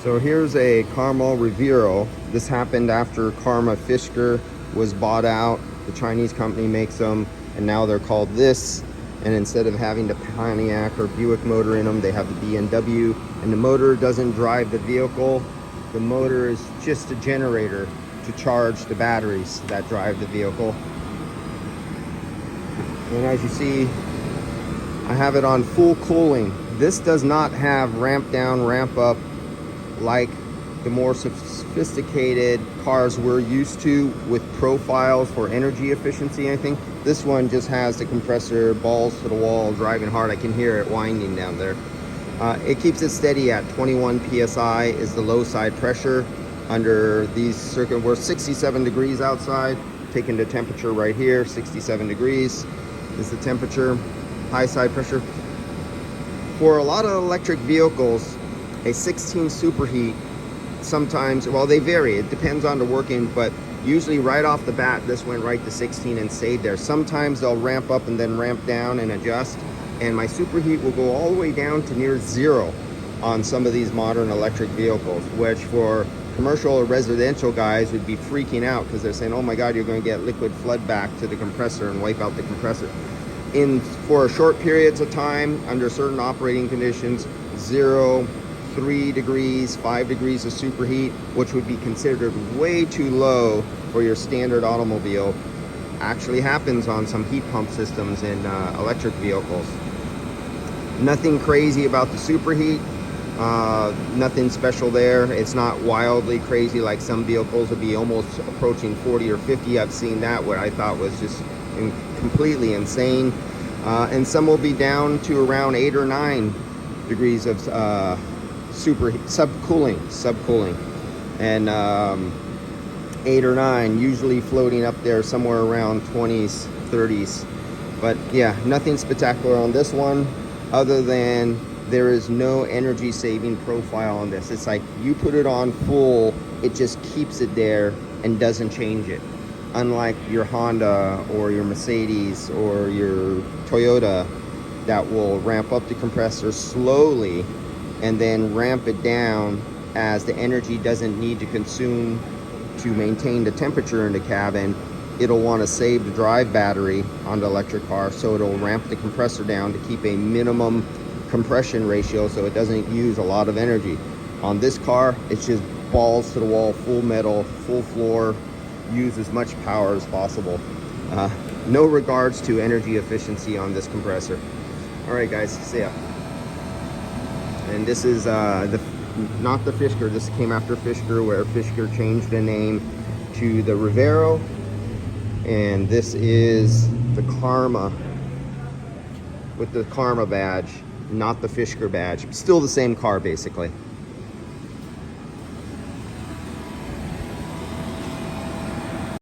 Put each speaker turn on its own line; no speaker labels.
So here's a Karma Revero. This happened after Karma Fisker was bought out. The Chinese company makes them, and now they're called this. And instead of having the Pontiac or Buick motor in them, they have the BMW. And the motor doesn't drive the vehicle. The motor is just a generator to charge the batteries that drive the vehicle. And as you see, I have it on full cooling. This does not have ramp down, ramp up like the more sophisticated cars we're used to with profiles for energy efficiency. I think this one just has the compressor balls to the wall, driving hard. I can hear it winding down there. It keeps it steady at 21 psi is the low side pressure under these circuit. We're 67 degrees outside, taking the temperature right here. 67 degrees is the temperature. High side pressure. For a lot of electric vehicles, a 16 superheat sometimes, well, they vary, it depends on the working, but usually right off the bat this went right to 16 and stayed there. Sometimes they'll ramp up and then ramp down and adjust, and my superheat will go all the way down to near 0 on some of these modern electric vehicles, which for commercial or residential guys would be freaking out because they're saying, oh my god, you're going to get liquid flood back to the compressor and wipe out the compressor. For short periods of time under certain operating conditions, 0, 3 degrees, 5 degrees of superheat, which would be considered way too low for your standard automobile, actually happens on some heat pump systems in electric vehicles. Nothing crazy about the superheat, nothing special there. It's not wildly crazy like some vehicles would be almost approaching 40 or 50. I've seen that, what I thought was just completely insane. And some will be down to around 8 or 9 degrees of subcooling, and 8 or 9 usually floating up there somewhere around 20s, 30s. But yeah, nothing spectacular on this one other than there is no energy saving profile on this. It's like you put it on full, it just keeps it there and doesn't change it. Unlike your Honda or your Mercedes or your Toyota that will ramp up the compressor slowly and then ramp it down as the energy doesn't need to consume to maintain the temperature in the cabin. It'll want to save the drive battery on the electric car, so it'll ramp the compressor down to keep a minimum compression ratio so it doesn't use a lot of energy. On this car, it's just balls to the wall, full metal, full floor, use as much power as possible. No regards to energy efficiency on this compressor. All right guys, see ya. And this is not the Fisker, this came after Fisker, where Fisker changed the name to the Revero, and this is the Karma with the Karma badge, not the Fisker badge. Still the same car basically.